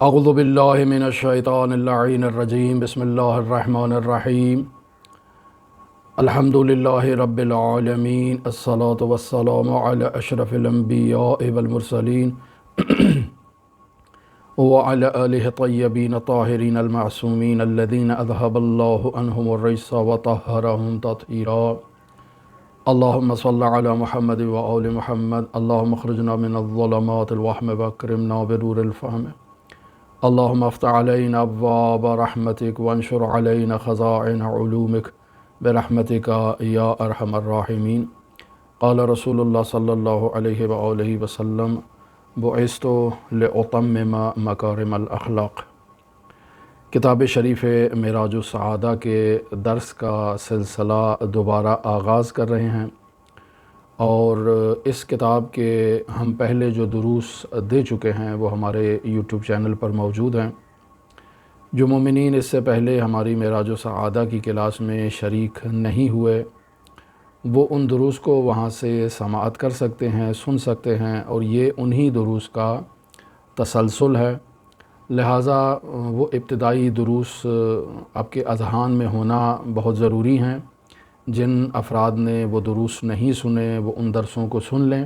اعوذ باللہ من الشیطان اللعین الرجیم بسم اللہ الرحمن الرحیم الحمد للہ رب العالمین الصلاة والسلام علی اشرف الانبیاء والمرسلین وعلی آلہ طیبین طاہرین المعصومین الذین اذہب اللہ عنہم الرجس وطہرہم تطہیرا اللہم صلی علی محمد وآل محمد اللہم اخرجنا من الظلمات الوہم واکرمنا بنور الفہم اللہم افتح علینا ابواب رحمتک وانشر علینا خزائن علومک برحمتک یا ارحم الراحمین۔ قال رسول اللہ صلی اللہ علیہ وآلہ وسلم بعثت لأتمم مکارم الاخلاق۔ کتاب شریف معراج السعادہ کے درس کا سلسلہ دوبارہ آغاز کر رہے ہیں، اور اس کتاب کے ہم پہلے جو دروس دے چکے ہیں وہ ہمارے یوٹیوب چینل پر موجود ہیں۔ جو مومنین اس سے پہلے ہماری معراج السعادہ کی کلاس میں شریک نہیں ہوئے وہ ان دروس کو وہاں سے سماعت کر سکتے ہیں، سن سکتے ہیں، اور یہ انہی دروس کا تسلسل ہے، لہٰذا وہ ابتدائی دروس آپ کے اذہان میں ہونا بہت ضروری ہیں۔ جن افراد نے وہ دروس نہیں سنے وہ ان درسوں کو سن لیں،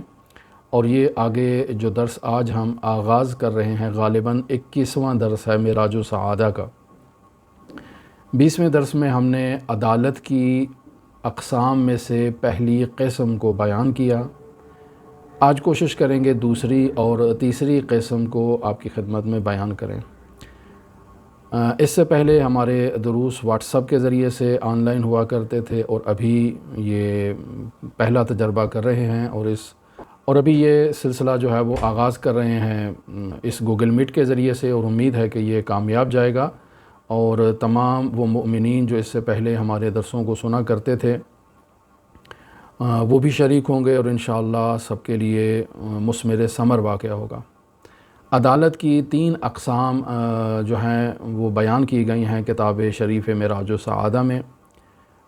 اور یہ آگے جو درس آج ہم آغاز کر رہے ہیں غالباً 21واں درس ہے معراج السعادہ کا۔ 20ویں درس میں ہم نے عدالت کی اقسام میں سے پہلی قسم کو بیان کیا۔ آج کوشش کریں گے دوسری اور تیسری قسم کو آپ کی خدمت میں بیان کریں۔ اس سے پہلے ہمارے دروس واٹس ایپ کے ذریعے سے آن لائن ہوا کرتے تھے، اور ابھی یہ پہلا تجربہ کر رہے ہیں، اور ابھی یہ سلسلہ جو ہے وہ آغاز کر رہے ہیں اس گوگل میٹ کے ذریعے سے، اور امید ہے کہ یہ کامیاب جائے گا، اور تمام وہ مؤمنین جو اس سے پہلے ہمارے درسوں کو سنا کرتے تھے وہ بھی شریک ہوں گے، اور انشاءاللہ سب کے لیے مثمر ثمر واقع ہوگا۔ عدالت کی 3 اقسام جو ہیں وہ بیان کی گئی ہیں کتاب شریف معراج السعادہ میں۔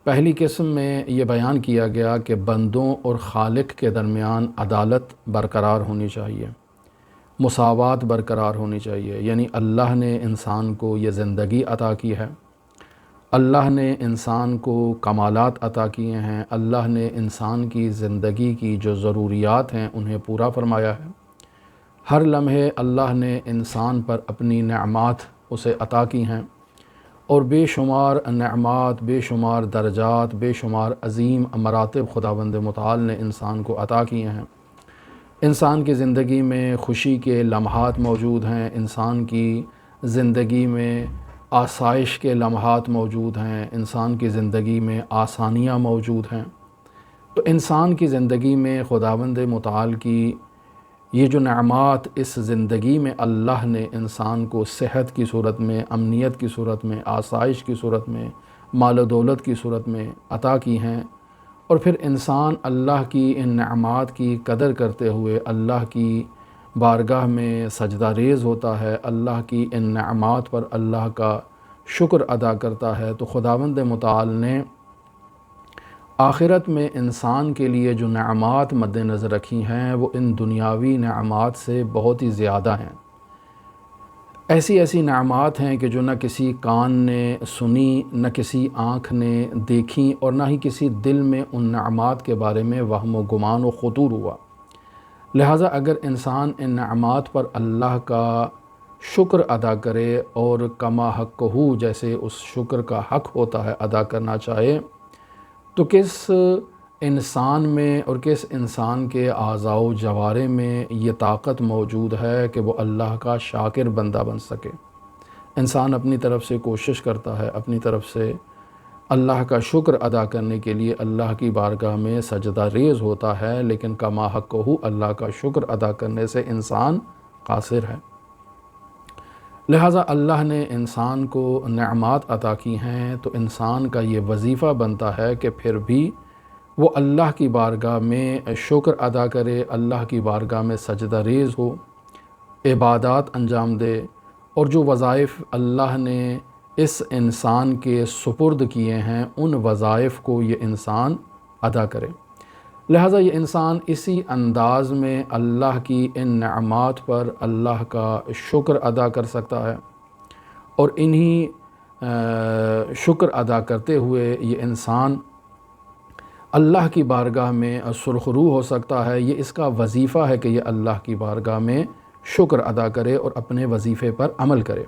پہلی قسم میں یہ بیان کیا گیا کہ بندوں اور خالق کے درمیان عدالت برقرار ہونی چاہیے، مساوات برقرار ہونی چاہیے، یعنی اللہ نے انسان کو یہ زندگی عطا کی ہے، اللہ نے انسان کو کمالات عطا کیے ہیں، اللہ نے انسان کی زندگی کی جو ضروریات ہیں انہیں پورا فرمایا ہے۔ ہر لمحے اللہ نے انسان پر اپنی نعمات اسے عطا کی ہیں، اور بے شمار نعمات، بے شمار درجات، بے شمار عظیم مراتب خداوند متعال نے انسان کو عطا کیے ہیں۔ انسان کی زندگی میں خوشی کے لمحات موجود ہیں، انسان کی زندگی میں آسائش کے لمحات موجود ہیں، انسان کی زندگی میں آسانیاں موجود ہیں۔ تو انسان کی زندگی میں خداوند متعال کی یہ جو نعمات اس زندگی میں اللہ نے انسان کو صحت کی صورت میں، امنیت کی صورت میں، آسائش کی صورت میں، مال و دولت کی صورت میں عطا کی ہیں، اور پھر انسان اللہ کی ان نعمات کی قدر کرتے ہوئے اللہ کی بارگاہ میں سجدہ ریز ہوتا ہے، اللہ کی ان نعمات پر اللہ کا شکر ادا کرتا ہے، تو خداوند متعال نے آخرت میں انسان کے لیے جو نعمات مد نظر رکھی ہیں وہ ان دنیاوی نعمات سے بہت ہی زیادہ ہیں۔ ایسی نعمات ہیں کہ جو نہ کسی کان نے سنی، نہ کسی آنکھ نے دیکھی، اور نہ ہی کسی دل میں ان نعمات کے بارے میں وہم و گمان و خطور ہوا۔ لہٰذا اگر انسان ان نعمات پر اللہ کا شکر ادا کرے اور کما حق ہو، جیسے اس شکر کا حق ہوتا ہے، ادا کرنا چاہے، تو کس انسان میں اور کس انسان کے اعضاء و جوارح میں یہ طاقت موجود ہے کہ وہ اللہ کا شاکر بندہ بن سکے۔ انسان اپنی طرف سے کوشش کرتا ہے، اپنی طرف سے اللہ کا شکر ادا کرنے کے لیے اللہ کی بارگاہ میں سجدہ ریز ہوتا ہے، لیکن کما حق ہو اللہ کا شکر ادا کرنے سے انسان قاصر ہے۔ لہٰذا اللہ نے انسان کو نعمات عطا کی ہیں، تو انسان کا یہ وظیفہ بنتا ہے کہ پھر بھی وہ اللہ کی بارگاہ میں شکر ادا کرے، اللہ کی بارگاہ میں سجدہ ریز ہو، عبادات انجام دے، اور جو وظائف اللہ نے اس انسان کے سپرد کیے ہیں ان وظائف کو یہ انسان ادا کرے۔ لہٰذا یہ انسان اسی انداز میں اللہ کی ان نعمات پر اللہ کا شکر ادا کر سکتا ہے، اور انہی شکر ادا کرتے ہوئے یہ انسان اللہ کی بارگاہ میں سرخرو ہو سکتا ہے۔ یہ اس کا وظیفہ ہے کہ یہ اللہ کی بارگاہ میں شکر ادا کرے اور اپنے وظیفے پر عمل کرے۔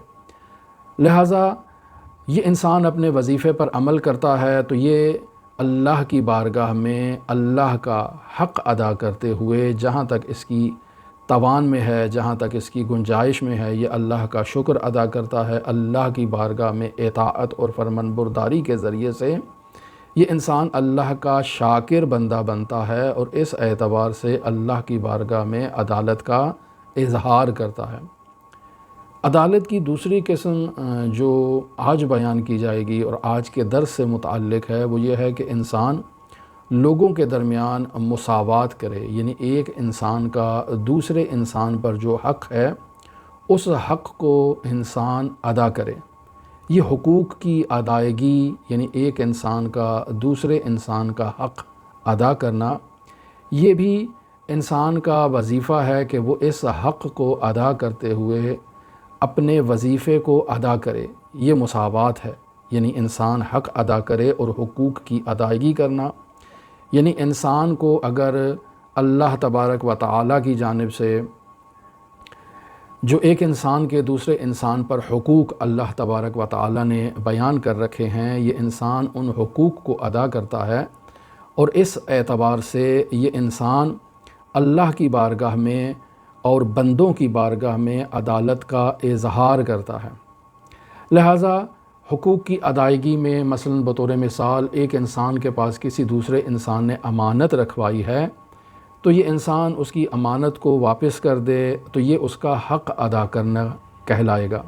لہٰذا یہ انسان اپنے وظیفے پر عمل کرتا ہے تو یہ اللہ کی بارگاہ میں اللہ کا حق ادا کرتے ہوئے جہاں تک اس کی توان میں ہے، جہاں تک اس کی گنجائش میں ہے، یہ اللہ کا شکر ادا کرتا ہے۔ اللہ کی بارگاہ میں اطاعت اور فرمانبرداری کے ذریعے سے یہ انسان اللہ کا شاکر بندہ بنتا ہے، اور اس اعتبار سے اللہ کی بارگاہ میں عدالت کا اظہار کرتا ہے۔ عدالت کی دوسری قسم جو آج بیان کی جائے گی اور آج کے درس سے متعلق ہے، وہ یہ ہے کہ انسان لوگوں کے درمیان مساوات کرے، یعنی ایک انسان کا دوسرے انسان پر جو حق ہے اس حق کو انسان ادا کرے۔ یہ حقوق کی ادائیگی، یعنی ایک انسان کا دوسرے انسان کا حق ادا کرنا، یہ بھی انسان کا وظیفہ ہے کہ وہ اس حق کو ادا کرتے ہوئے اپنے وظیفے کو ادا کرے۔ یہ مساوات ہے، یعنی انسان حق ادا کرے اور حقوق کی ادائیگی کرنا، یعنی انسان کو اگر اللہ تبارک و تعالیٰ کی جانب سے جو ایک انسان کے دوسرے انسان پر حقوق اللہ تبارک و تعالیٰ نے بیان کر رکھے ہیں، یہ انسان ان حقوق کو ادا کرتا ہے، اور اس اعتبار سے یہ انسان اللہ کی بارگاہ میں اور بندوں کی بارگاہ میں عدالت کا اظہار کرتا ہے۔ لہٰذا حقوق کی ادائیگی میں مثلاً بطور مثال ایک انسان کے پاس کسی دوسرے انسان نے امانت رکھوائی ہے، تو یہ انسان اس کی امانت کو واپس کر دے تو یہ اس کا حق ادا کرنا کہلائے گا۔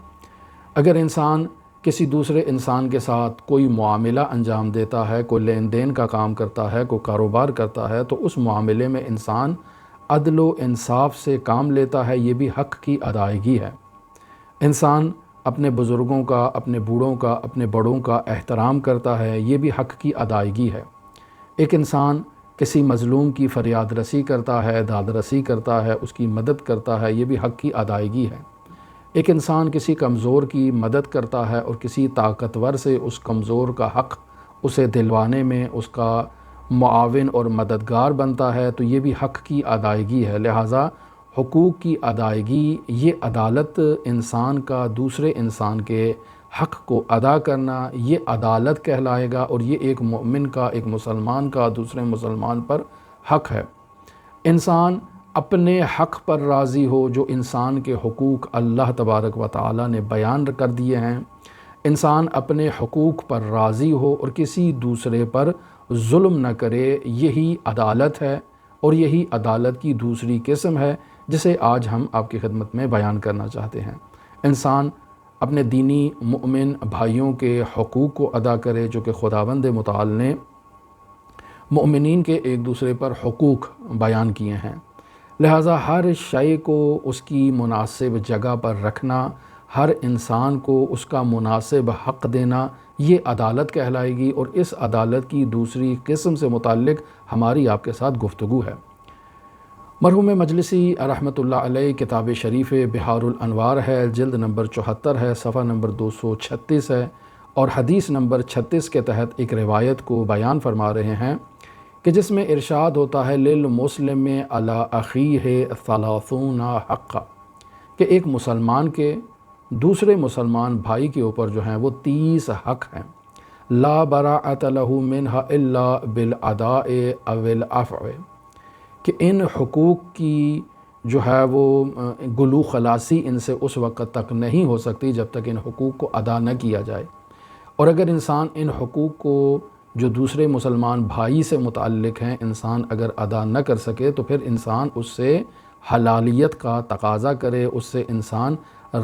اگر انسان کسی دوسرے انسان کے ساتھ کوئی معاملہ انجام دیتا ہے، کوئی لین دین کا کام کرتا ہے، کوئی کاروبار کرتا ہے، تو اس معاملے میں انسان عدل و انصاف سے کام لیتا ہے، یہ بھی حق کی ادائیگی ہے۔ انسان اپنے بزرگوں کا، اپنے بوڑھوں کا، اپنے بڑوں کا احترام کرتا ہے، یہ بھی حق کی ادائیگی ہے۔ ایک انسان کسی مظلوم کی فریاد رسی کرتا ہے، داد رسی کرتا ہے، اس کی مدد کرتا ہے، یہ بھی حق کی ادائیگی ہے۔ ایک انسان کسی کمزور کی مدد کرتا ہے اور کسی طاقتور سے اس کمزور کا حق اسے دلوانے میں اس کا معاون اور مددگار بنتا ہے، تو یہ بھی حق کی ادائیگی ہے۔ لہٰذا حقوق کی ادائیگی، یہ عدالت انسان کا دوسرے انسان کے حق کو ادا کرنا، یہ عدالت کہلائے گا، اور یہ ایک مومن کا، ایک مسلمان کا دوسرے مسلمان پر حق ہے۔ انسان اپنے حق پر راضی ہو، جو انسان کے حقوق اللہ تبارک و تعالیٰ نے بیان کر دیے ہیں، انسان اپنے حقوق پر راضی ہو اور کسی دوسرے پر ظلم نہ کرے، یہی عدالت ہے، اور یہی عدالت کی دوسری قسم ہے جسے آج ہم آپ کی خدمت میں بیان کرنا چاہتے ہیں۔ انسان اپنے دینی مؤمن بھائیوں کے حقوق کو ادا کرے، جو کہ خداوند متعال نے مؤمنین کے ایک دوسرے پر حقوق بیان کیے ہیں۔ لہٰذا ہر شے کو اس کی مناسب جگہ پر رکھنا، ہر انسان کو اس کا مناسب حق دینا، یہ عدالت کہلائے گی، اور اس عدالت کی دوسری قسم سے متعلق ہماری آپ کے ساتھ گفتگو ہے۔ مرحوم مجلسی رحمۃ اللہ علیہ کتاب شریف بحار الانوار ہے، جلد نمبر 74 ہے، صفحہ نمبر 236 ہے، اور حدیث نمبر 36 کے تحت ایک روایت کو بیان فرما رہے ہیں کہ جس میں ارشاد ہوتا ہے للمسلم علی اخیہ ثلاثون حقا، کہ ایک مسلمان کے دوسرے مسلمان بھائی کے اوپر جو ہیں وہ 30 حق ہیں۔ لا براءۃ لہ منہا الا بالاداء او العفو، کہ ان حقوق کی جو ہے وہ گلو خلاصی ان سے اس وقت تک نہیں ہو سکتی جب تک ان حقوق کو ادا نہ کیا جائے، اور اگر انسان ان حقوق کو جو دوسرے مسلمان بھائی سے متعلق ہیں انسان اگر ادا نہ کر سکے تو پھر انسان اس سے حلالیت کا تقاضا کرے، اس سے انسان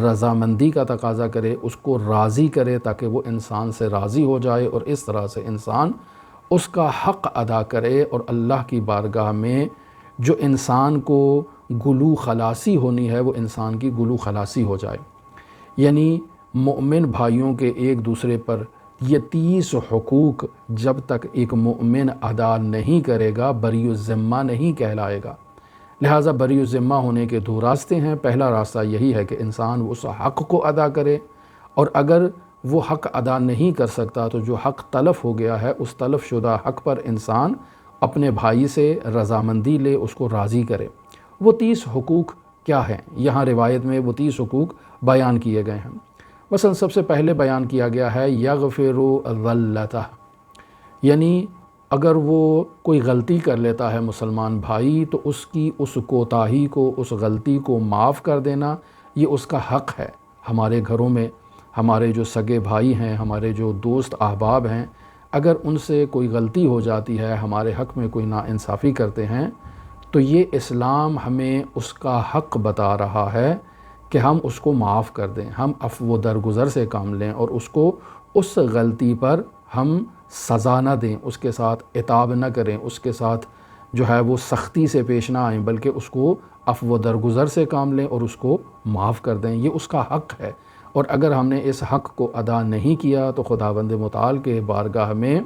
رضامندی کا تقاضا کرے، اس کو راضی کرے تاکہ وہ انسان سے راضی ہو جائے، اور اس طرح سے انسان اس کا حق ادا کرے، اور اللہ کی بارگاہ میں جو انسان کو گلو خلاصی ہونی ہے وہ انسان کی گلو خلاصی ہو جائے۔ یعنی مومن بھائیوں کے ایک دوسرے پر یہ 30 حقوق جب تک ایک مومن ادا نہیں کرے گا بری الذمہ نہیں کہلائے گا۔ لہٰذا بری الذمہ ہونے کے 2 راستے ہیں۔ پہلا راستہ یہی ہے کہ انسان اس حق کو ادا کرے، اور اگر وہ حق ادا نہیں کر سکتا تو جو حق تلف ہو گیا ہے اس تلف شدہ حق پر انسان اپنے بھائی سے رضامندی لے، اس کو راضی کرے۔ وہ 30 حقوق کیا ہیں؟ یہاں روایت میں وہ 30 حقوق بیان کیے گئے ہیں۔ مثلا سب سے پہلے بیان کیا گیا ہے یغفر ذلتہ، یعنی اگر وہ کوئی غلطی کر لیتا ہے مسلمان بھائی تو اس کی اس کوتاہی کو، اس غلطی کو معاف کر دینا، یہ اس کا حق ہے۔ ہمارے گھروں میں ہمارے جو سگے بھائی ہیں، ہمارے جو دوست احباب ہیں، اگر ان سے کوئی غلطی ہو جاتی ہے، ہمارے حق میں کوئی ناانصافی کرتے ہیں، تو یہ اسلام ہمیں اس کا حق بتا رہا ہے کہ ہم اس کو معاف کر دیں، ہم عفو و درگزر سے کام لیں، اور اس کو اس غلطی پر ہم سزا نہ دیں، اس کے ساتھ عتاب نہ کریں، اس کے ساتھ جو ہے وہ سختی سے پیش نہ آئیں، بلکہ اس کو عفو و درگزر سے کام لیں اور اس کو معاف کر دیں۔ یہ اس کا حق ہے، اور اگر ہم نے اس حق کو ادا نہیں کیا تو خداوند متعال کے بارگاہ میں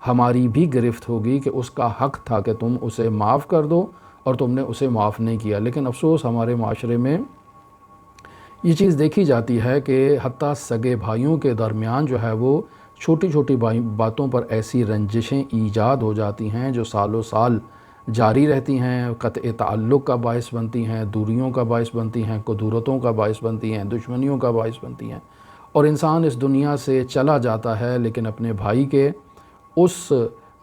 ہماری بھی گرفت ہوگی کہ اس کا حق تھا کہ تم اسے معاف کر دو اور تم نے اسے معاف نہیں کیا۔ لیکن افسوس ہمارے معاشرے میں یہ چیز دیکھی جاتی ہے کہ حتیٰ سگے بھائیوں کے درمیان جو ہے وہ چھوٹی چھوٹی باتوں پر ایسی رنجشیں ایجاد ہو جاتی ہیں جو سالوں سال جاری رہتی ہیں، قطع تعلق کا باعث بنتی ہیں، دوریوں کا باعث بنتی ہیں، کدورتوں کا باعث بنتی ہیں، دشمنیوں کا باعث بنتی ہیں، اور انسان اس دنیا سے چلا جاتا ہے لیکن اپنے بھائی کے اس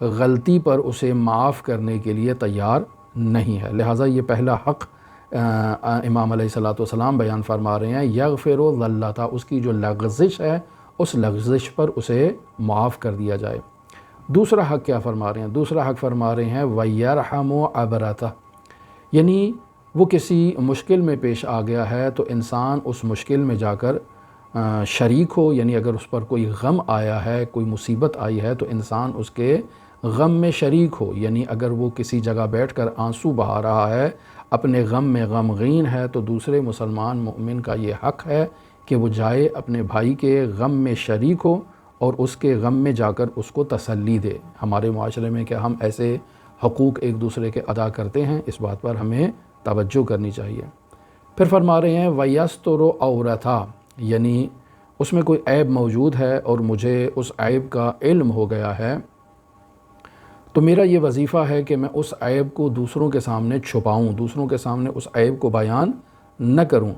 غلطی پر اسے معاف کرنے کے لیے تیار نہیں ہے۔ لہٰذا یہ پہلا حق امام علیہ الصلوۃ والسلام بیان فرما رہے ہیں، یغفر ذلتہ، اس کی جو لغزش ہے اس لغزش پر اسے معاف کر دیا جائے۔ دوسرا حق کیا فرما رہے ہیں؟ دوسرا حق فرما رہے ہیں وَيَرْحَمُ عَبْرَتَهْ، یعنی وہ کسی مشکل میں پیش آ گیا ہے تو انسان اس مشکل میں جا کر شریک ہو، یعنی اگر اس پر کوئی غم آیا ہے، کوئی مصیبت آئی ہے تو انسان اس کے غم میں شریک ہو، یعنی اگر وہ کسی جگہ بیٹھ کر آنسو بہا رہا ہے، اپنے غم میں غمگین ہے، تو دوسرے مسلمان مومن کا یہ حق ہے کہ وہ جائے اپنے بھائی کے غم میں شریک ہو اور اس کے غم میں جا کر اس کو تسلی دے۔ ہمارے معاشرے میں کہ ہم ایسے حقوق ایک دوسرے کے ادا کرتے ہیں، اس بات پر ہمیں توجہ کرنی چاہیے۔ پھر فرما رہے ہیں وَيَسْتُرُ عَوْرَتَهْ، یعنی اس میں کوئی عیب موجود ہے اور مجھے اس عیب کا علم ہو گیا ہے، تو میرا یہ وظیفہ ہے کہ میں اس عیب کو دوسروں کے سامنے چھپاؤں، دوسروں کے سامنے اس عیب کو بیان نہ کروں۔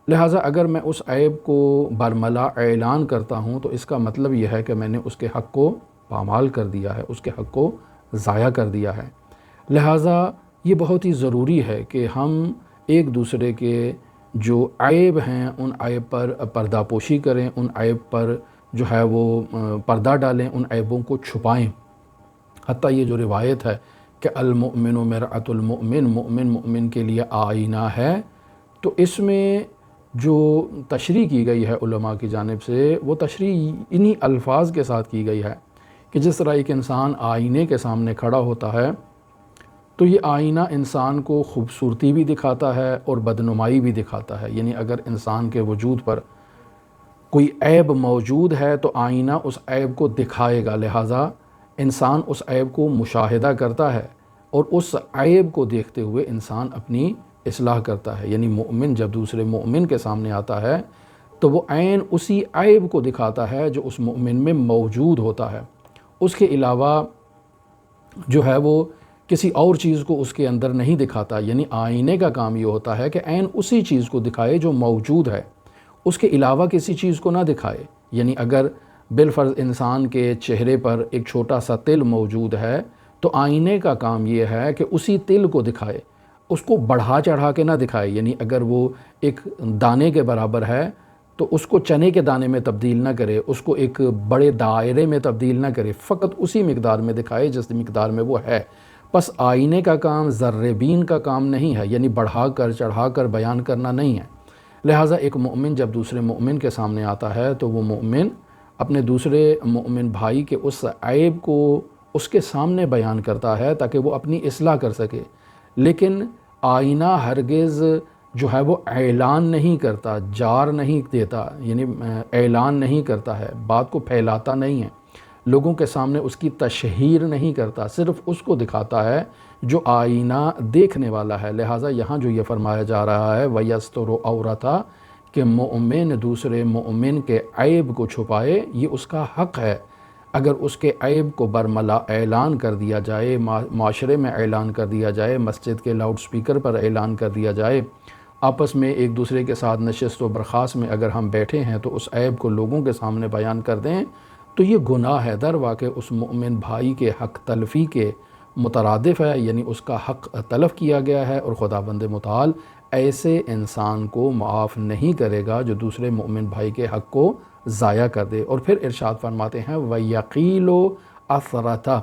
لہٰذا اگر میں اس عیب کو برملا اعلان کرتا ہوں تو اس کا مطلب یہ ہے کہ میں نے اس کے حق کو پامال کر دیا ہے، اس کے حق کو ضائع کر دیا ہے۔ لہٰذا یہ بہت ہی ضروری ہے کہ ہم ایک دوسرے کے جو عیب ہیں ان عیب پر پردہ پوشی کریں، ان عیب پر جو ہے وہ پردہ ڈالیں، ان عیبوں کو چھپائیں۔ حتیٰ یہ جو روایت ہے کہ المؤمن مرآۃ المؤمن، مومن مومن کے لیے آئینہ ہے، تو اس میں جو تشریح کی گئی ہے علماء کی جانب سے وہ تشریح انہی الفاظ کے ساتھ کی گئی ہے کہ جس طرح ایک انسان آئینے کے سامنے کھڑا ہوتا ہے تو یہ آئینہ انسان کو خوبصورتی بھی دکھاتا ہے اور بدنمائی بھی دکھاتا ہے، یعنی اگر انسان کے وجود پر کوئی عیب موجود ہے تو آئینہ اس عیب کو دکھائے گا، لہٰذا انسان اس عیب کو مشاہدہ کرتا ہے اور اس عیب کو دیکھتے ہوئے انسان اپنی اصلاح کرتا ہے۔ یعنی مومن جب دوسرے مومن کے سامنے آتا ہے تو وہ عین اسی عیب کو دکھاتا ہے جو اس مومن میں موجود ہوتا ہے، اس کے علاوہ جو ہے وہ کسی اور چیز کو اس کے اندر نہیں دکھاتا۔ یعنی آئینے کا کام یہ ہوتا ہے کہ عین اسی چیز کو دکھائے جو موجود ہے، اس کے علاوہ کسی چیز کو نہ دکھائے۔ یعنی اگر بالفرض انسان کے چہرے پر ایک چھوٹا سا تل موجود ہے تو آئینے کا کام یہ ہے کہ اسی تل کو دکھائے، اس کو بڑھا چڑھا کے نہ دکھائے۔ یعنی اگر وہ ایک دانے کے برابر ہے تو اس کو چنے کے دانے میں تبدیل نہ کرے، اس کو ایک بڑے دائرے میں تبدیل نہ کرے، فقط اسی مقدار میں دکھائے جس مقدار میں وہ ہے۔ پس آئینے کا کام ذرے بین کا کام نہیں ہے، یعنی بڑھا کر چڑھا کر بیان کرنا نہیں ہے۔ لہٰذا ایک مومن جب دوسرے مومن کے سامنے آتا ہے تو وہ مومن اپنے دوسرے مومن بھائی کے اس عیب کو اس کے سامنے بیان کرتا ہے تاکہ وہ اپنی اصلاح کر سکے، لیکن آئینہ ہرگز جو ہے وہ اعلان نہیں کرتا، جار نہیں دیتا، یعنی اعلان نہیں کرتا ہے، بات کو پھیلاتا نہیں ہے، لوگوں کے سامنے اس کی تشہیر نہیں کرتا، صرف اس کو دکھاتا ہے جو آئینہ دیکھنے والا ہے۔ لہٰذا یہاں جو یہ فرمایا جا رہا ہے وَيَسْتُرُ عَوْرَتَهُ، کہ مومن دوسرے مومن کے عیب کو چھپائے، یہ اس کا حق ہے۔ اگر اس کے عیب کو برملا اعلان کر دیا جائے، معاشرے میں اعلان کر دیا جائے، مسجد کے لاؤڈ سپیکر پر اعلان کر دیا جائے، آپس میں ایک دوسرے کے ساتھ نشست و برخاست میں اگر ہم بیٹھے ہیں تو اس عیب کو لوگوں کے سامنے بیان کر دیں، تو یہ گناہ ہے، در واقع اس مومن بھائی کے حق تلفی کے مترادف ہے، یعنی اس کا حق تلف کیا گیا ہے، اور خداوند متعال ایسے انسان کو معاف نہیں کرے گا جو دوسرے مومن بھائی کے حق کو ضائع کر دے۔ اور پھر ارشاد فرماتے ہیں وَيَقِيلُ أَثْرَتَهُ،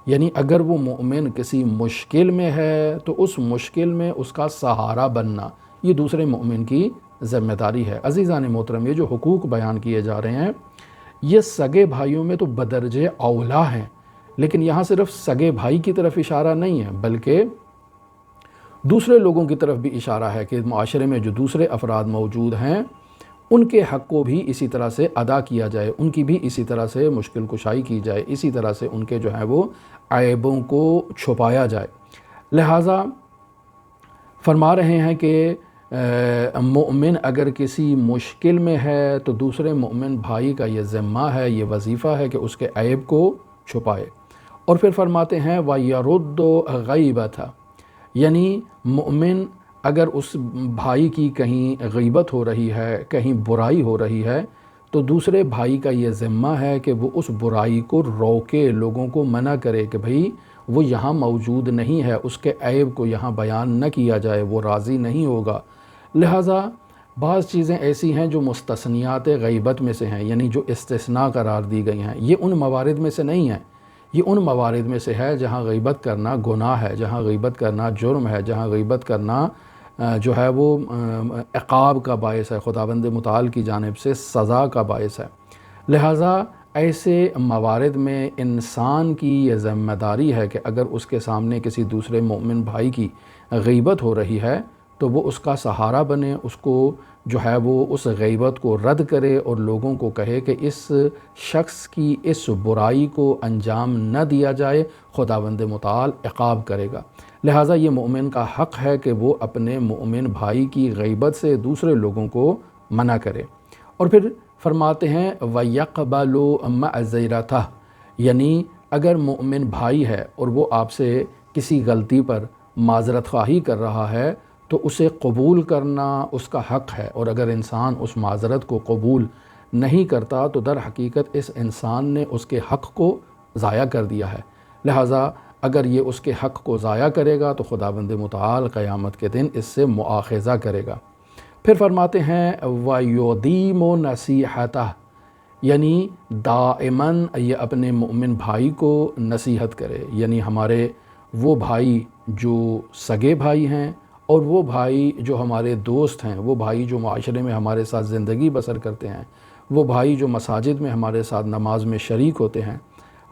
یعنی اگر وہ مومن کسی مشکل میں ہے تو اس مشکل میں اس کا سہارا بننا، یہ دوسرے مومن کی ذمہ داری ہے۔ عزیزان محترم، یہ جو حقوق بیان کیے جا رہے ہیں یہ سگے بھائیوں میں تو بدرجہ اولا ہیں، لیکن یہاں صرف سگے بھائی کی طرف اشارہ نہیں ہے بلکہ دوسرے لوگوں کی طرف بھی اشارہ ہے کہ معاشرے میں جو دوسرے افراد موجود ہیں ان کے حق کو بھی اسی طرح سے ادا کیا جائے، ان کی بھی اسی طرح سے مشکل کشائی کی جائے، اسی طرح سے ان کے جو ہیں وہ عیبوں کو چھپایا جائے۔ لہٰذا فرما رہے ہیں کہ مومن اگر کسی مشکل میں ہے تو دوسرے مومن بھائی کا یہ ذمہ ہے، یہ وظیفہ ہے کہ اس کے عیب کو چھپائے۔ اور پھر فرماتے ہیں وَيَرُدُّ غَیبَتَهُ، یعنی مومن اگر اس بھائی کی کہیں غیبت ہو رہی ہے، کہیں برائی ہو رہی ہے، تو دوسرے بھائی کا یہ ذمہ ہے کہ وہ اس برائی کو روکے، لوگوں کو منع کرے کہ بھئی وہ یہاں موجود نہیں ہے، اس کے عیب کو یہاں بیان نہ کیا جائے، وہ راضی نہیں ہوگا۔ لہٰذا بعض چیزیں ایسی ہیں جو مستثنیات غیبت میں سے ہیں، یعنی جو استثناء قرار دی گئی ہیں، یہ ان موارد میں سے نہیں ہیں، یہ ان موارد میں سے ہے جہاں غیبت کرنا گناہ ہے، جہاں غیبت کرنا جرم ہے، جہاں غیبت کرنا جو ہے وہ عقاب کا باعث ہے، خداوند متعال کی جانب سے سزا کا باعث ہے۔ لہٰذا ایسے موارد میں انسان کی یہ ذمہ داری ہے کہ اگر اس کے سامنے کسی دوسرے مومن بھائی کی غیبت ہو رہی ہے تو وہ اس کا سہارا بنے، اس کو جو ہے وہ اس غیبت کو رد کرے اور لوگوں کو کہے کہ اس شخص کی اس برائی کو انجام نہ دیا جائے، خداوند متعال عقاب کرے گا۔ لہٰذا یہ مومن کا حق ہے کہ وہ اپنے مومن بھائی کی غیبت سے دوسرے لوگوں کو منع کرے۔ اور پھر فرماتے ہیں وَيَقْبَلُ مَعْذِرَتَهُ، یعنی اگر مومن بھائی ہے اور وہ آپ سے کسی غلطی پر معذرت خواہی کر رہا ہے تو اسے قبول کرنا اس کا حق ہے، اور اگر انسان اس معذرت کو قبول نہیں کرتا تو در حقیقت اس انسان نے اس کے حق کو ضائع کر دیا ہے۔ لہٰذا اگر یہ اس کے حق کو ضائع کرے گا تو خداوند متعال قیامت کے دن اس سے مؤاخذہ کرے گا۔ پھر فرماتے ہیں وَيُدِيمُ نَصِيحَتَهُ، یعنی دائماً یہ اپنے مومن بھائی کو نصیحت کرے، یعنی ہمارے وہ بھائی جو سگے بھائی ہیں اور وہ بھائی جو ہمارے دوست ہیں، وہ بھائی جو معاشرے میں ہمارے ساتھ زندگی بسر کرتے ہیں، وہ بھائی جو مساجد میں ہمارے ساتھ نماز میں شریک ہوتے ہیں،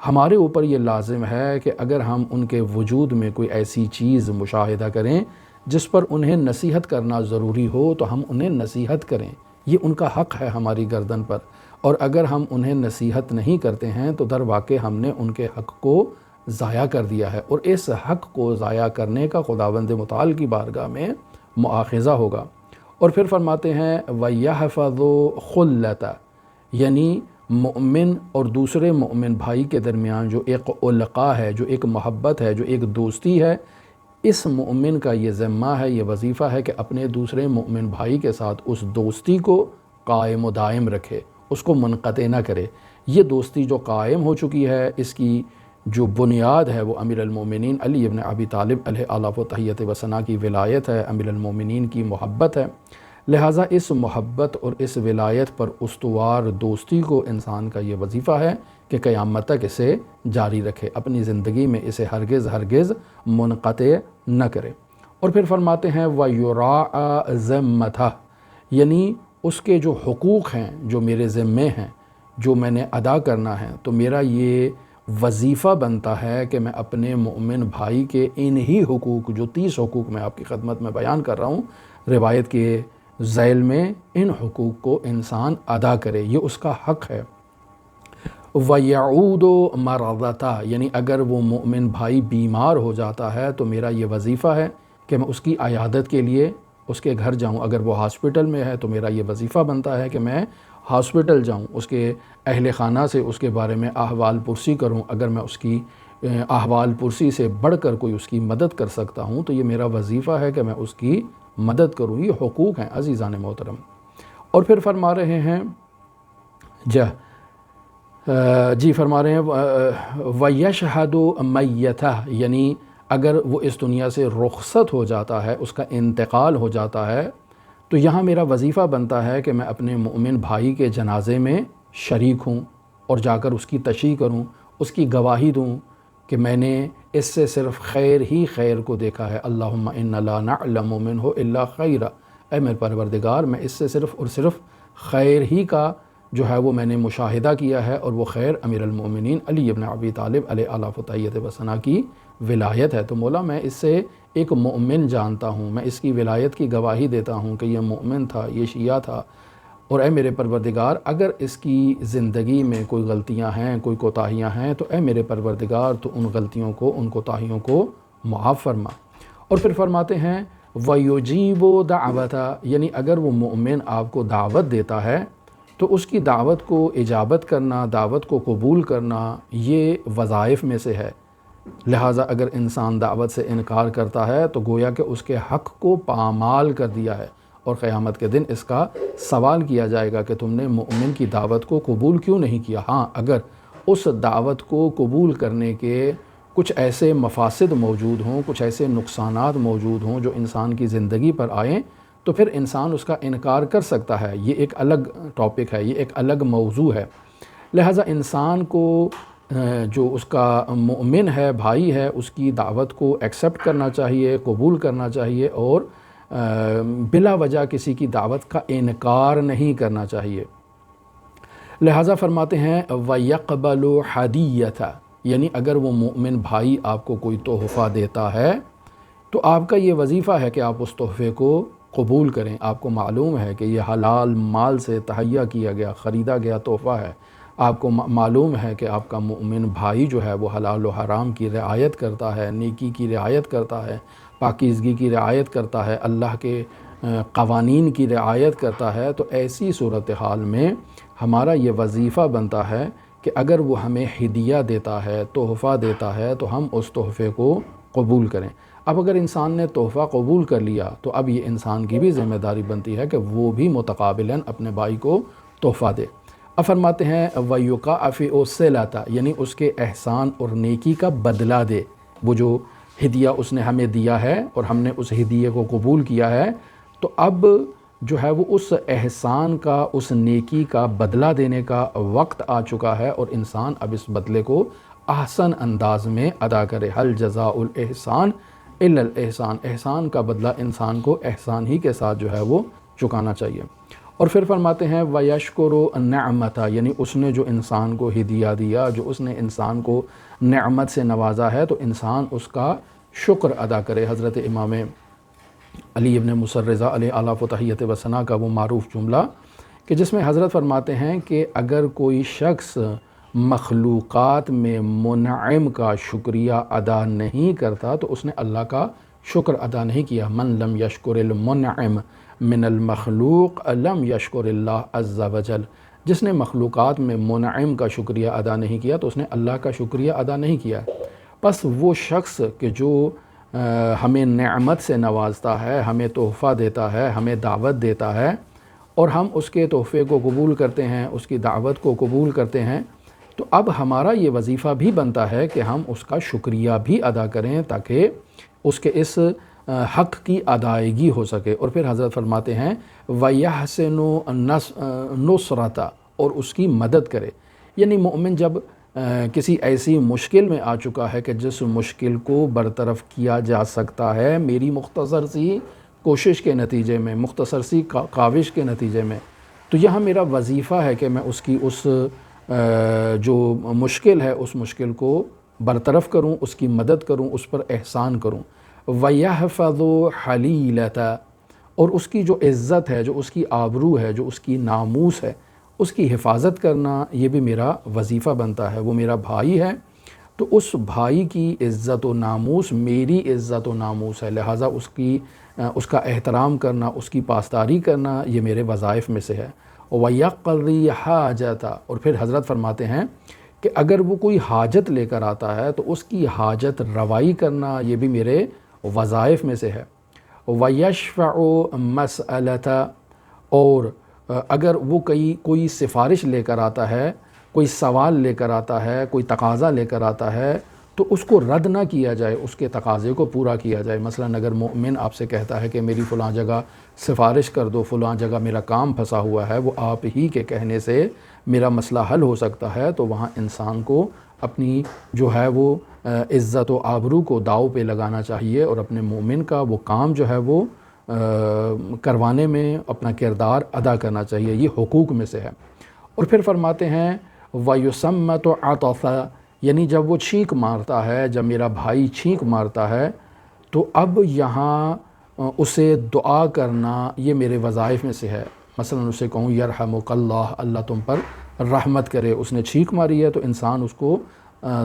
ہمارے اوپر یہ لازم ہے کہ اگر ہم ان کے وجود میں کوئی ایسی چیز مشاہدہ کریں جس پر انہیں نصیحت کرنا ضروری ہو تو ہم انہیں نصیحت کریں، یہ ان کا حق ہے ہماری گردن پر۔ اور اگر ہم انہیں نصیحت نہیں کرتے ہیں تو در واقع ہم نے ان کے حق کو ضائع کر دیا ہے، اور اس حق کو ضائع کرنے کا خداوند متعال کی بارگاہ میں مؤاخذہ ہوگا۔ اور پھر فرماتے ہیں وَيَحْفَظُ خُلَّتَهُ، یعنی مومن اور دوسرے مومن بھائی کے درمیان جو ایک القاء ہے، جو ایک محبت ہے، جو ایک دوستی ہے، اس مومن کا یہ ذمہ ہے، یہ وظیفہ ہے کہ اپنے دوسرے مومن بھائی کے ساتھ اس دوستی کو قائم و دائم رکھے، اس کو منقطع نہ کرے۔ یہ دوستی جو قائم ہو چکی ہے، اس کی جو بنیاد ہے وہ امیر المومنین علی ابن ابی طالب علیہ آلاف و تحیت و ثنا کی ولایت ہے، امیر المومنین کی محبت ہے۔ لہٰذا اس محبت اور اس ولایت پر استوار دوستی کو انسان کا یہ وظیفہ ہے کہ قیامت تک اسے جاری رکھے، اپنی زندگی میں اسے ہرگز منقطع نہ کرے۔ اور پھر فرماتے ہیں وَيُرَاعَ ذِمَّتَهُ، یعنی اس کے جو حقوق ہیں جو میرے ذمے ہیں، جو میں نے ادا کرنا ہے، تو میرا یہ وظیفہ بنتا ہے کہ میں اپنے مومن بھائی کے انہی حقوق، جو 30 حقوق میں آپ کی خدمت میں بیان کر رہا ہوں، روایت کے ذیل میں ان حقوق کو انسان ادا کرے، یہ اس کا حق ہے۔ وَيَعُودُ مَرَضَتَا، یعنی اگر وہ مومن بھائی بیمار ہو جاتا ہے تو میرا یہ وظیفہ ہے کہ میں اس کی عیادت کے لیے اس کے گھر جاؤں۔ اگر وہ ہاسپٹل میں ہے تو میرا یہ وظیفہ بنتا ہے کہ میں ہاسپٹل جاؤں، اس کے اہل خانہ سے اس کے بارے میں احوال پرسی کروں۔ اگر میں اس کی احوال پرسی سے بڑھ کر کوئی اس کی مدد کر سکتا ہوں تو یہ میرا وظیفہ ہے کہ میں اس کی مدد کروں۔ یہ حقوق ہیں عزیزان محترم۔ اور پھر فرما رہے ہیں فرما رہے ہیں وَيَشْهَدُ مَيَّتَهُ، یعنی اگر وہ اس دنیا سے رخصت ہو جاتا ہے، اس کا انتقال ہو جاتا ہے، تو یہاں میرا وظیفہ بنتا ہے کہ میں اپنے مومن بھائی کے جنازے میں شریک ہوں اور جا کر اس کی تشییع کروں، اس کی گواہی دوں کہ میں نے اس سے صرف خیر ہی خیر کو دیکھا ہے۔ اللہم انا لا نعلم منہ الا خیرا، اے میرے پروردگار میں اس سے صرف اور صرف خیر ہی کا جو ہے وہ میں نے مشاہدہ کیا ہے، اور وہ خیر امیر المومنین علی ابن ابی طالب علیہ آلاف و تحیت و ثنا کی ولایت ہے۔ تو مولا میں اس سے ایک مومن جانتا ہوں، میں اس کی ولایت کی گواہی دیتا ہوں کہ یہ مومن تھا، یہ شیعہ تھا، اور اے میرے پروردگار اگر اس کی زندگی میں کوئی غلطیاں ہیں، کوئی کوتاہیاں ہیں تو اے میرے پروردگار تو ان غلطیوں کو، ان کوتاہیوں کو معاف فرما۔ اور پھر فرماتے ہیں وَيُجِيبُ دَعْوَتَ، یعنی اگر وہ مومن آپ کو دعوت دیتا ہے تو اس کی دعوت کو اجابت کرنا، دعوت کو قبول کرنا یہ وظائف میں سے ہے۔ لہٰذا اگر انسان دعوت سے انکار کرتا ہے تو گویا کہ اس کے حق کو پامال کر دیا ہے، اور قیامت کے دن اس کا سوال کیا جائے گا کہ تم نے مومن کی دعوت کو قبول کیوں نہیں کیا۔ ہاں اگر اس دعوت کو قبول کرنے کے کچھ ایسے مفاسد موجود ہوں، کچھ ایسے نقصانات موجود ہوں جو انسان کی زندگی پر آئیں، تو پھر انسان اس کا انکار کر سکتا ہے۔ یہ ایک الگ ٹاپک ہے، یہ ایک الگ موضوع ہے۔ لہٰذا انسان کو جو اس کا مومن ہے، بھائی ہے، اس کی دعوت کو ایکسیپٹ کرنا چاہیے، قبول کرنا چاہیے، اور بلا وجہ کسی کی دعوت کا انکار نہیں کرنا چاہیے۔ لہٰذا فرماتے ہیں وَيَقْبَلُ حَدِيَّةَ، یعنی اگر وہ مومن بھائی آپ کو کوئی تحفہ دیتا ہے تو آپ کا یہ وظیفہ ہے کہ آپ اس تحفے کو قبول کریں۔ آپ کو معلوم ہے کہ یہ حلال مال سے تہیہ کیا گیا، خریدا گیا تحفہ ہے۔ آپ کو معلوم ہے کہ آپ کا مومن بھائی جو ہے وہ حلال و حرام کی رعایت کرتا ہے، نیکی کی رعایت کرتا ہے، پاکیزگی کی رعایت کرتا ہے، اللہ کے قوانین کی رعایت کرتا ہے۔ تو ایسی صورتحال میں ہمارا یہ وظیفہ بنتا ہے کہ اگر وہ ہمیں ہدیہ دیتا ہے، تحفہ دیتا ہے، تو ہم اس تحفے کو قبول کریں۔ اب اگر انسان نے تحفہ قبول کر لیا تو اب یہ انسان کی بھی ذمہ داری بنتی ہے کہ وہ بھی متقابلاً اپنے بھائی کو تحفہ دے۔ اب فرماتے ہیں وَيُكَافِئُ الصِّلَةَ، یعنی اس کے احسان اور نیکی کا بدلہ دے۔ وہ جو ہدیہ اس نے ہمیں دیا ہے اور ہم نے اس ہدیے کو قبول کیا ہے، تو اب جو ہے وہ اس احسان کا، اس نیکی کا بدلہ دینے کا وقت آ چکا ہے، اور انسان اب اس بدلے کو احسن انداز میں ادا کرے۔ هَلْ جَزَاءُ الْإِحْسَانِ إِلَّا الْإِحْسَانُ، احسان کا بدلہ انسان کو احسان ہی کے ساتھ جو ہے وہ چکانا چاہیے۔ اور پھر فرماتے ہیں وَيَشْكُرُ النِّعْمَةَ، یعنی اس نے جو انسان کو ہدیہ دیا، جو اس نے انسان کو نعمت سے نوازا ہے، تو انسان اس کا شکر ادا کرے۔ حضرت امام علی ابن مصر رضا علیہ آلاف و تحیت و ثنا کا وہ معروف جملہ کہ جس میں حضرت فرماتے ہیں کہ اگر کوئی شخص مخلوقات میں منعم کا شکریہ ادا نہیں کرتا تو اس نے اللہ کا شکر ادا نہیں کیا۔ من لم یشکر المنعم من المخلوق لم یشکر اللہ عز وجل، جس نے مخلوقات میں منعم کا شکریہ ادا نہیں کیا تو اس نے اللہ کا شکریہ ادا نہیں کیا۔ پس وہ شخص کہ جو ہمیں نعمت سے نوازتا ہے، ہمیں تحفہ دیتا ہے، ہمیں دعوت دیتا ہے، اور ہم اس کے تحفے کو قبول کرتے ہیں، اس کی دعوت کو قبول کرتے ہیں، تو اب ہمارا یہ وظیفہ بھی بنتا ہے کہ ہم اس کا شکریہ بھی ادا کریں تاکہ اس کے اس حق کی ادائیگی ہو سکے۔ اور پھر حضرت فرماتے ہیں وَيَحْسِنُ نُصْرَتَ، اور اس کی مدد کرے۔ یعنی مومن جب کسی ایسی مشکل میں آ چکا ہے کہ جس مشکل کو برطرف کیا جا سکتا ہے میری مختصر سی کوشش کے نتیجے میں، مختصر سی کاوش کے نتیجے میں، تو یہاں میرا وظیفہ ہے کہ میں اس کی اس جو مشکل ہے اس مشکل کو برطرف کروں، اس کی مدد کروں، اس پر احسان کروں۔ وَيَحْفَظُ حَلِيلَةَ، اور اس کی جو عزت ہے، جو اس کی آبرو ہے، جو اس کی ناموس ہے، اس کی حفاظت کرنا یہ بھی میرا وظیفہ بنتا ہے۔ وہ میرا بھائی ہے تو اس بھائی کی عزت و ناموس میری عزت و ناموس ہے، لہٰذا اس کا احترام کرنا، اس کی پاسداری کرنا یہ میرے وظائف میں سے ہے۔ وَيَقْضِي حَاجَةَ، اور پھر حضرت فرماتے ہیں کہ اگر وہ کوئی حاجت لے کر آتا ہے تو اس کی حاجت روائی کرنا یہ بھی میرے وظائف میں سے ہے۔ وَيَشْفَعُ مَسْأَلَةَ، اور اگر وہ کوئی سفارش لے کر آتا ہے، کوئی سوال لے کر آتا ہے، کوئی تقاضا لے کر آتا ہے تو اس کو رد نہ کیا جائے، اس کے تقاضے کو پورا کیا جائے۔ مثلا اگر مومن آپ سے کہتا ہے کہ میری فلاں جگہ سفارش کر دو، فلاں جگہ میرا کام پھنسا ہوا ہے، وہ آپ ہی کے کہنے سے میرا مسئلہ حل ہو سکتا ہے، تو وہاں انسان کو اپنی جو ہے وہ عزت و آبرو کو داؤ پہ لگانا چاہیے، اور اپنے مومن کا وہ کام جو ہے وہ کروانے میں اپنا کردار ادا کرنا چاہیے۔ یہ حقوق میں سے ہے۔ اور پھر فرماتے ہیں وَيُسَمَّتُ عَطَفَ، یعنی جب وہ چھینک مارتا ہے، جب میرا بھائی چھینک مارتا ہے تو اب یہاں اسے دعا کرنا یہ میرے وظائف میں سے ہے۔ مثلا اسے کہوں یرحمک اللہ، اللہ تم پر رحمت کرے، اس نے چھینک ماری ہے تو انسان اس کو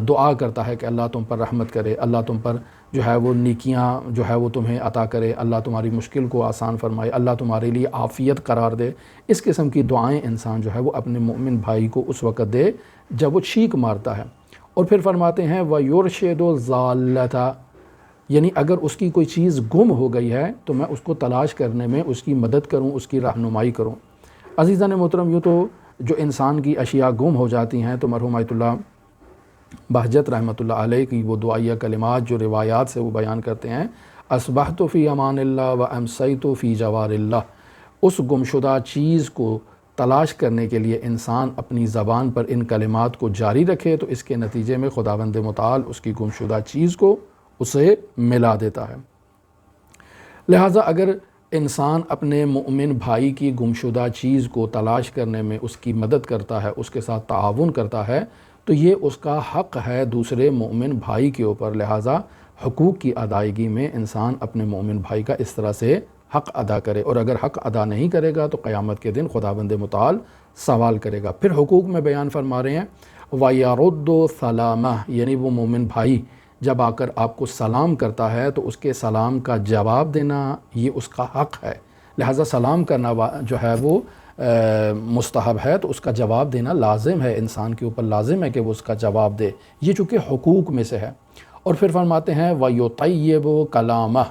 دعا کرتا ہے کہ اللہ تم پر رحمت کرے، اللہ تم پر جو ہے وہ نیکیاں جو ہے وہ تمہیں عطا کرے، اللہ تمہاری مشکل کو آسان فرمائے، اللہ تمہارے لیے عافیت قرار دے۔ اس قسم کی دعائیں انسان جو ہے وہ اپنے مومن بھائی کو اس وقت دے جب وہ چھینک مارتا ہے۔ اور پھر فرماتے ہیں وَيُرْشِدُ الضَّالَّةَ، یعنی اگر اس کی کوئی چیز گم ہو گئی ہے تو میں اس کو تلاش کرنے میں اس کی مدد کروں، اس کی رہنمائی کروں۔ عزیزان محترم، یوں تو جو انسان کی اشیاء گم ہو جاتی ہیں تو مرحوم آیت اللہ بہجت رحمۃ اللہ علیہ کی وہ دعائیہ کلمات جو روایات سے وہ بیان کرتے ہیں، اصبحت فی امان اللہ و امسیت فی جوار اللہ، اس گمشدہ چیز کو تلاش کرنے کے لیے انسان اپنی زبان پر ان کلمات کو جاری رکھے تو اس کے نتیجے میں خداوند متعال اس کی گمشدہ چیز کو اسے ملا دیتا ہے۔ لہٰذا اگر انسان اپنے مومن بھائی کی گمشدہ چیز کو تلاش کرنے میں اس کی مدد کرتا ہے، اس کے ساتھ تعاون کرتا ہے، تو یہ اس کا حق ہے دوسرے مومن بھائی کے اوپر۔ لہٰذا حقوق کی ادائیگی میں انسان اپنے مومن بھائی کا اس طرح سے حق ادا کرے، اور اگر حق ادا نہیں کرے گا تو قیامت کے دن خداوند متعال سوال کرے گا۔ پھر حقوق میں بیان فرما رہے ہیں وَيَرُدُّ سَلَامَهُ، یعنی وہ مومن بھائی جب آ کر آپ کو سلام کرتا ہے تو اس کے سلام کا جواب دینا یہ اس کا حق ہے۔ لہٰذا سلام کرنا جو ہے وہ مستحب ہے، تو اس کا جواب دینا لازم ہے، انسان کے اوپر لازم ہے کہ وہ اس کا جواب دے، یہ چونکہ حقوق میں سے ہے۔ اور پھر فرماتے ہیں وَيُطَيِّبُ كَلَامَهُ،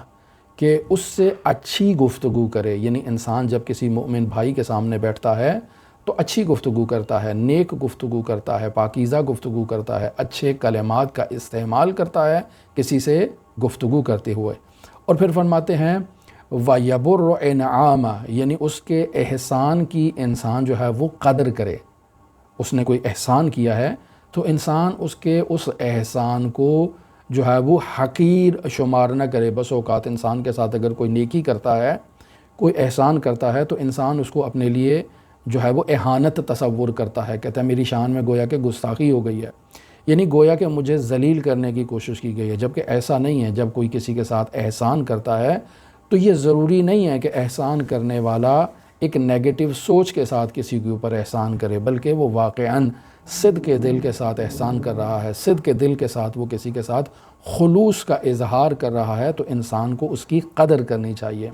کہ اس سے اچھی گفتگو کرے، یعنی انسان جب کسی مومن بھائی کے سامنے بیٹھتا ہے تو اچھی گفتگو کرتا ہے، نیک گفتگو کرتا ہے، پاکیزہ گفتگو کرتا ہے، اچھے کلمات کا استعمال کرتا ہے کسی سے گفتگو کرتے ہوئے۔ اور پھر فرماتے ہیں وَيَبُرُّ إِنْعَامَهُ، یعنی اس کے احسان کی انسان جو ہے وہ قدر کرے۔ اس نے کوئی احسان کیا ہے تو انسان اس کے اس احسان کو جو ہے وہ حقیر شمار نہ کرے۔ بس اوقات انسان کے ساتھ اگر کوئی نیکی کرتا ہے، کوئی احسان کرتا ہے تو انسان اس کو اپنے لیے جو ہے وہ اہانت تصور کرتا ہے، کہتا ہے میری شان میں گویا کہ گستاخی ہو گئی ہے، یعنی گویا کہ مجھے ذلیل کرنے کی کوشش کی گئی ہے، جبکہ ایسا نہیں ہے۔ جب کوئی کسی کے ساتھ احسان کرتا ہے تو یہ ضروری نہیں ہے کہ احسان کرنے والا ایک نیگیٹو سوچ کے ساتھ کسی کے اوپر احسان کرے، بلکہ وہ واقعاً صدق کے دل کے ساتھ احسان کر رہا ہے، صدق کے دل کے ساتھ وہ کسی کے ساتھ خلوص کا اظہار کر رہا ہے، تو انسان کو اس کی قدر کرنی چاہیے۔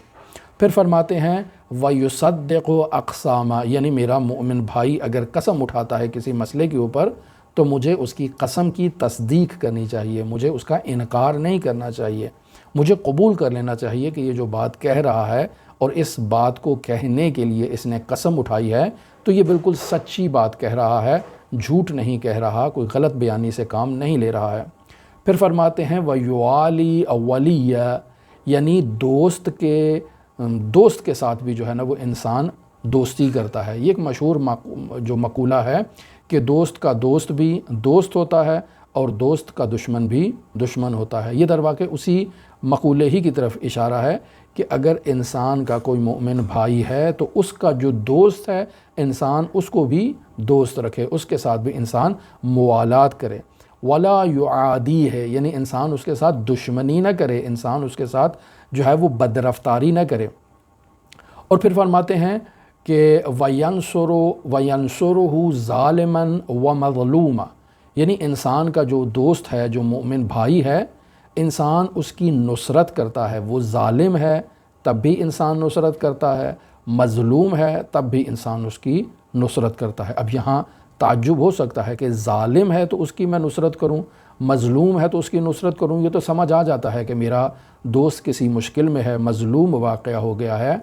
پھر فرماتے ہیں وَيُصَدِّقُ أَقْسَامَهُ، یعنی میرا مومن بھائی اگر قسم اٹھاتا ہے کسی مسئلے کے اوپر تو مجھے اس کی قسم کی تصدیق کرنی چاہیے، مجھے اس کا انکار نہیں کرنا چاہیے، مجھے قبول کر لینا چاہیے کہ یہ جو بات کہہ رہا ہے اور اس بات کو کہنے کے لیے اس نے قسم اٹھائی ہے تو یہ بالکل سچی بات کہہ رہا ہے، جھوٹ نہیں کہہ رہا، کوئی غلط بیانی سے کام نہیں لے رہا ہے۔ پھر فرماتے ہیں وَيُوَالِي أَوَلِيَّ، یعنی دوست کے ساتھ بھی جو ہے نا وہ انسان دوستی کرتا ہے۔ یہ ایک مشہور جو مقولہ ہے کہ دوست کا دوست بھی دوست ہوتا ہے اور دوست کا دشمن بھی دشمن ہوتا ہے۔ یہ در واقع اسی مقولے ہی کی طرف اشارہ ہے کہ اگر انسان کا کوئی مومن بھائی ہے تو اس کا جو دوست ہے انسان اس کو بھی دوست رکھے، اس کے ساتھ بھی انسان موالات کرے۔ وَلَا يُعَادِي ہے، یعنی انسان اس کے ساتھ دشمنی نہ کرے، انسان اس کے ساتھ جو ہے وہ بدرفتاری نہ کرے۔ اور پھر فرماتے ہیں کہ وَيَنْصُرُهُ ظَالِمًا وَمَظْلُومًا، یعنی انسان کا جو دوست ہے، جو مومن بھائی ہے، انسان اس کی نصرت کرتا ہے، وہ ظالم ہے تب بھی انسان نصرت کرتا ہے، مظلوم ہے تب بھی انسان اس کی نصرت کرتا ہے۔ اب یہاں تعجب ہو سکتا ہے کہ ظالم ہے تو اس کی میں نصرت کروں، مظلوم ہے تو اس کی نصرت کروں، یہ تو سمجھ آ جاتا ہے کہ میرا دوست کسی مشکل میں ہے، مظلوم واقعہ ہو گیا ہے،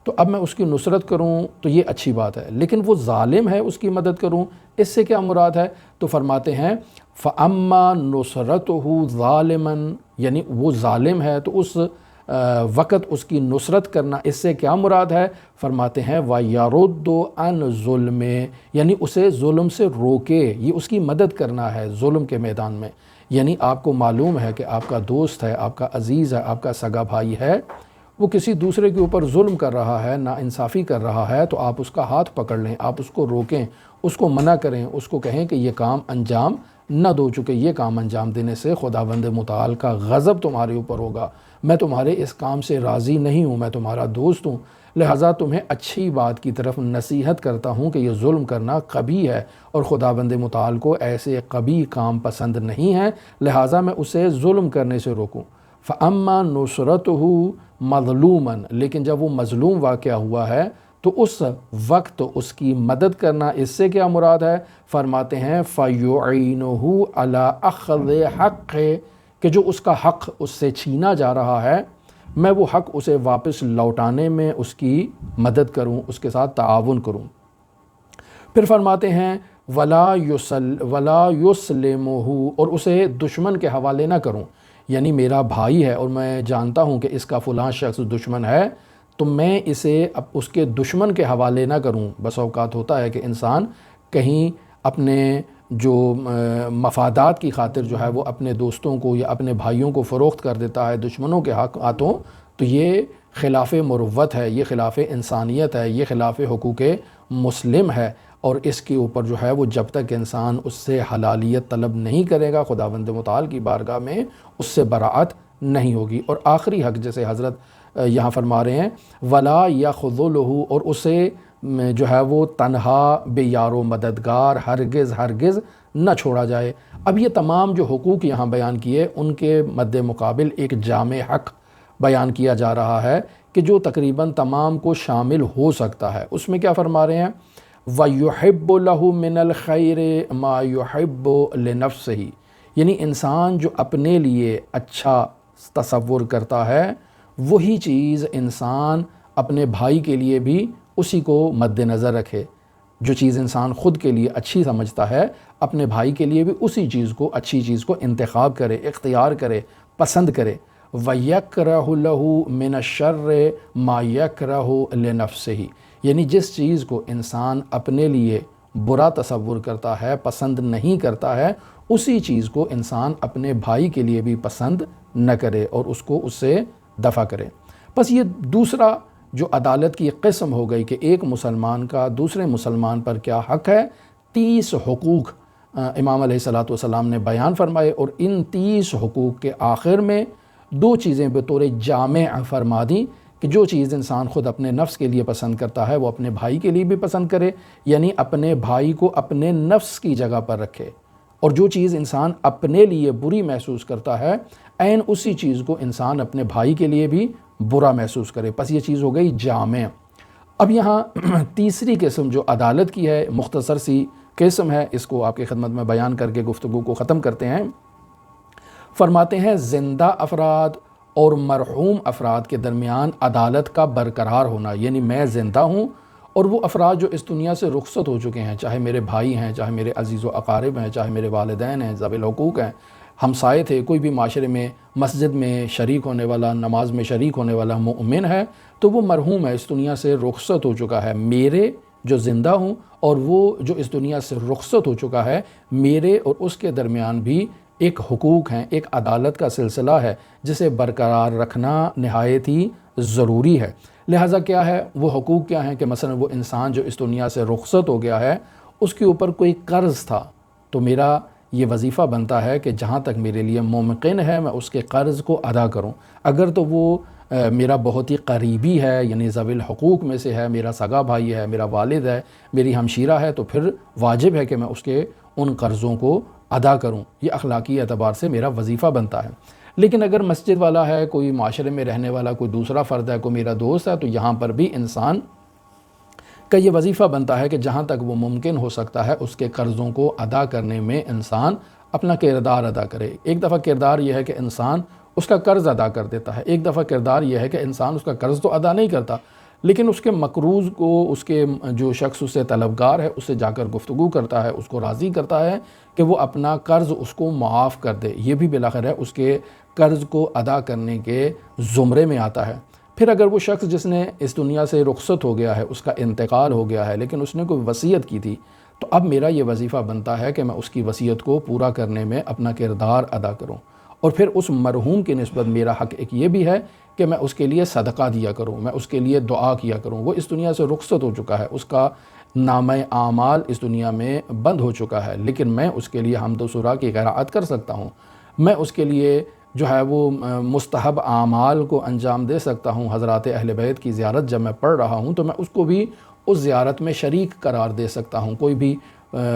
تو اب میں اس کی نصرت کروں تو یہ اچھی بات ہے، لیکن وہ ظالم ہے اس کی مدد کروں، اس سے کیا مراد ہے؟ تو فرماتے ہیں فَأَمَّا نُصْرَتُهُ ظَالِمًا، یعنی وہ ظالم ہے تو اس وقت اس کی نصرت کرنا، اس سے کیا مراد ہے؟ فرماتے ہیں وَيَرُدُّ عَنْ ظُلْمِ، یعنی اسے ظلم سے روکے، یہ اس کی مدد کرنا ہے ظلم کے میدان میں۔ یعنی آپ کو معلوم ہے کہ آپ کا دوست ہے، آپ کا عزیز ہے، آپ کا سگا بھائی ہے، وہ کسی دوسرے کے اوپر ظلم کر رہا ہے، ناانصافی کر رہا ہے، تو آپ اس کا ہاتھ پکڑ لیں، آپ اس کو روکیں، اس کو منع کریں، اس کو کہیں کہ یہ کام انجام نہ دو، چکے یہ کام انجام دینے سے خداوند متعال کا غضب تمہارے اوپر ہوگا، میں تمہارے اس کام سے راضی نہیں ہوں، میں تمہارا دوست ہوں، لہٰذا تمہیں اچھی بات کی طرف نصیحت کرتا ہوں کہ یہ ظلم کرنا قبیح ہے اور خداوند متعال کو ایسے قبیح کام پسند نہیں ہیں، لہٰذا میں اسے ظلم کرنے سے روکوں۔ فَأَمَّا نُصْرَتُهُ مَظْلُومًا، لیکن جب وہ مظلوم واقعہ ہوا ہے تو اس وقت اس کی مدد کرنا، اس سے کیا مراد ہے؟ فرماتے ہیں فَيُعِينُهُ عَلَىٰ أَخْذِ حَقِّهِ، کہ جو اس کا حق اس سے چھینا جا رہا ہے، میں وہ حق اسے واپس لوٹانے میں اس کی مدد کروں، اس کے ساتھ تعاون کروں۔ پھر فرماتے ہیں وَلَا يُسْلِمُهُ، اور اسے دشمن کے حوالے نہ کروں، یعنی میرا بھائی ہے اور میں جانتا ہوں کہ اس کا فلاں شخص دشمن ہے، تو میں اسے اس کے دشمن کے حوالے نہ کروں۔ بس اوقات ہوتا ہے کہ انسان کہیں اپنے جو مفادات کی خاطر جو ہے وہ اپنے دوستوں کو یا اپنے بھائیوں کو فروخت کر دیتا ہے دشمنوں کے ہاتھوں، تو یہ خلاف مروت ہے، یہ خلاف انسانیت ہے، یہ خلاف حقوق مسلم ہے، اور اس کے اوپر جو ہے وہ جب تک انسان اس سے حلالیت طلب نہیں کرے گا خداوند متعال کی بارگاہ میں اس سے براءت نہیں ہوگی۔ اور آخری حق جیسے حضرت یہاں فرما رہے ہیں وَلَا يَخْذُلُهُ، اور اسے جو ہے وہ تنہا بے یار و مددگار ہرگز ہرگز نہ چھوڑا جائے۔ اب یہ تمام جو حقوق یہاں بیان کیے ان کے مد مقابل ایک جامع حق بیان کیا جا رہا ہے کہ جو تقریباً تمام کو شامل ہو سکتا ہے۔ اس میں کیا فرما رہے ہیں وَيُحِبُّ لَهُ مِنَ الْخَيْرِ مَا يُحِبُّ لِنَفْسِهِ، یعنی انسان جو اپنے لیے اچھا تصور کرتا ہے وہی چیز انسان اپنے بھائی کے لیے بھی اسی کو مد نظر رکھے، جو چیز انسان خود کے لیے اچھی سمجھتا ہے اپنے بھائی کے لیے بھی اسی چیز کو، اچھی چیز کو انتخاب کرے، اختیار کرے، پسند کرے۔ وَيَكْرَهُ لَهُ مِنَ الشَّرِّ مَا يَكْرَهُ لِنَفْسِهِ، یعنی جس چیز کو انسان اپنے لیے برا تصور کرتا ہے، پسند نہیں کرتا ہے، اسی چیز کو انسان اپنے بھائی کے لیے بھی پسند نہ کرے اور اس کو اس سے دفع کرے۔ بس یہ دوسرا جو عدالت کی قسم ہو گئی کہ ایک مسلمان کا دوسرے مسلمان پر کیا حق ہے۔ 30 حقوق امام علیہ الصلوۃ والسلام نے بیان فرمائے، اور ان 30 حقوق کے آخر میں 2 چیزیں بطور جامع فرما دیں کہ جو چیز انسان خود اپنے نفس کے لیے پسند کرتا ہے وہ اپنے بھائی کے لیے بھی پسند کرے، یعنی اپنے بھائی کو اپنے نفس کی جگہ پر رکھے، اور جو چیز انسان اپنے لیے بری محسوس کرتا ہے عین اسی چیز کو انسان اپنے بھائی کے لیے بھی برا محسوس کرے۔ پس یہ چیز ہو گئی جامع۔ اب یہاں تیسری قسم جو عدالت کی ہے، مختصر سی قسم ہے، اس کو آپ کی خدمت میں بیان کر کے گفتگو کو ختم کرتے ہیں۔ فرماتے ہیں زندہ افراد اور مرحوم افراد کے درمیان عدالت کا برقرار ہونا، یعنی میں زندہ ہوں اور وہ افراد جو اس دنیا سے رخصت ہو چکے ہیں، چاہے میرے بھائی ہیں، چاہے میرے عزیز و اقارب ہیں، چاہے میرے والدین ہیں، ذوی الحقوق ہیں، ہمسائے تھے، کوئی بھی معاشرے میں مسجد میں شریک ہونے والا، نماز میں شریک ہونے والا مومن ہے تو وہ مرحوم ہے، اس دنیا سے رخصت ہو چکا ہے۔ میرے جو زندہ ہوں اور وہ جو اس دنیا سے رخصت ہو چکا ہے، میرے اور اس کے درمیان بھی ایک حقوق ہیں، ایک عدالت کا سلسلہ ہے جسے برقرار رکھنا نہایت ہی ضروری ہے۔ لہٰذا کیا ہے وہ حقوق کیا ہیں کہ مثلا وہ انسان جو اس دنیا سے رخصت ہو گیا ہے اس کے اوپر کوئی قرض تھا، تو میرا یہ وظیفہ بنتا ہے کہ جہاں تک میرے لیے ممکن ہے میں اس کے قرض کو ادا کروں۔ اگر تو وہ میرا بہت ہی قریبی ہے، یعنی ذوی الحقوق میں سے ہے، میرا سگا بھائی ہے، میرا والد ہے، میری ہمشیرہ ہے، تو پھر واجب ہے کہ میں اس کے ان قرضوں کو ادا کروں۔ یہ اخلاقی اعتبار سے میرا وظیفہ بنتا ہے۔ لیکن اگر مسجد والا ہے، کوئی معاشرے میں رہنے والا کوئی دوسرا فرد ہے، کوئی میرا دوست ہے، تو یہاں پر بھی انسان کا یہ وظیفہ بنتا ہے کہ جہاں تک وہ ممکن ہو سکتا ہے اس کے قرضوں کو ادا کرنے میں انسان اپنا کردار ادا کرے۔ ایک دفعہ کردار یہ ہے کہ انسان اس کا قرض ادا کر دیتا ہے، ایک دفعہ کردار یہ ہے کہ انسان اس کا قرض تو ادا نہیں کرتا، لیکن اس کے مقروض کو، اس کے جو شخص اس سے طلبگار ہے، اس سے جا کر گفتگو کرتا ہے، اس کو راضی کرتا ہے کہ وہ اپنا قرض اس کو معاف کر دے۔ یہ بھی بالآخر ہے اس کے قرض کو ادا کرنے کے زمرے میں آتا ہے۔ پھر اگر وہ شخص جس نے اس دنیا سے رخصت ہو گیا ہے، اس کا انتقال ہو گیا ہے، لیکن اس نے کوئی وصیت کی تھی، تو اب میرا یہ وظیفہ بنتا ہے کہ میں اس کی وصیت کو پورا کرنے میں اپنا کردار ادا کروں۔ اور پھر اس مرحوم کی نسبت میرا حق ایک یہ بھی ہے کہ میں اس کے لیے صدقہ دیا کروں، میں اس کے لیے دعا کیا کروں۔ وہ اس دنیا سے رخصت ہو چکا ہے، اس کا نامہ اعمال اس دنیا میں بند ہو چکا ہے، لیکن میں اس کے لیے حمد و ثنا کی قرأت کر سکتا ہوں۔ میں اس کے لیے جو ہے وہ مستحب اعمال کو انجام دے سکتا ہوں۔ حضرات اہل بیت کی زیارت جب میں پڑھ رہا ہوں تو میں اس کو بھی اس زیارت میں شریک قرار دے سکتا ہوں۔ کوئی بھی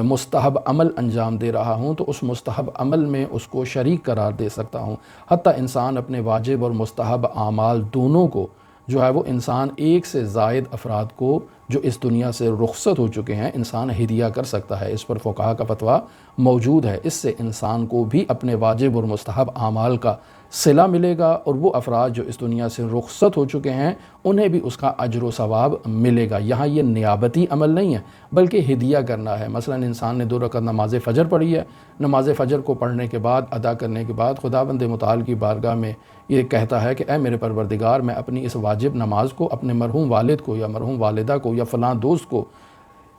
مستحب عمل انجام دے رہا ہوں تو اس مستحب عمل میں اس کو شریک قرار دے سکتا ہوں۔ حتیٰ انسان اپنے واجب اور مستحب اعمال دونوں کو جو ہے وہ انسان ایک سے زائد افراد کو جو اس دنیا سے رخصت ہو چکے ہیں انسان ہدیہ کر سکتا ہے۔ اس پر فقہا کا فتویٰ موجود ہے۔ اس سے انسان کو بھی اپنے واجب اور مستحب اعمال کا صلہ ملے گا، اور وہ افراد جو اس دنیا سے رخصت ہو چکے ہیں انہیں بھی اس کا اجر و ثواب ملے گا۔ یہاں یہ نیابتی عمل نہیں ہے بلکہ ہدیہ کرنا ہے۔ مثلا انسان نے 2 رکعت نماز فجر پڑھی ہے، نماز فجر کو پڑھنے کے بعد، ادا کرنے کے بعد خداوند متعال کی بارگاہ میں یہ کہتا ہے کہ اے میرے پروردگار، میں اپنی اس واجب نماز کو اپنے مرحوم والد کو یا مرحوم والدہ کو یا فلاں دوست کو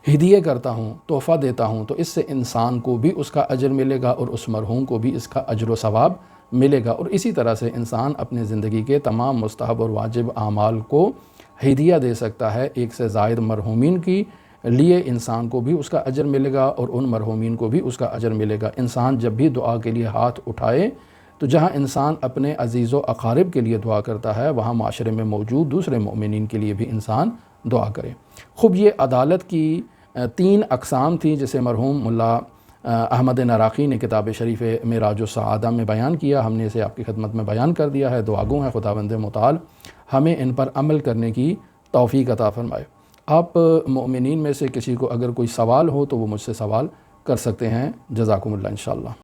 ہدیہ کرتا ہوں، تحفہ دیتا ہوں، تو اس سے انسان کو بھی اس کا اجر ملے گا اور اس مرحوم کو بھی اس کا اجر و ثواب ملے گا۔ اور اسی طرح سے انسان اپنے زندگی کے تمام مستحب اور واجب اعمال کو ہدیہ دے سکتا ہے۔ ایک سے زائد مرحومین کی لیے انسان کو بھی اس کا اجر ملے گا اور ان مرحومین کو بھی اس کا اجر ملے گا۔ انسان جب بھی دعا کے لیے ہاتھ اٹھائے تو جہاں انسان اپنے عزیز و اقارب کے لیے دعا کرتا ہے وہاں معاشرے میں موجود دوسرے مؤمنین کے لیے بھی انسان دعا کرے۔ خوب یہ عدالت کی 3 اقسام تھیں جسے مرحوم ملا احمد نراقی نے کتاب شریف معراج السعادہ میں بیان کیا۔ ہم نے اسے آپ کی خدمت میں بیان کر دیا ہے۔ دعا گو ہیں خداوند متعال ہمیں ان پر عمل کرنے کی توفیق عطا فرمائے۔ آپ مؤمنین میں سے کسی کو اگر کوئی سوال ہو تو وہ مجھ سے سوال کر سکتے ہیں۔ جزاکم اللہ انشاءاللہ۔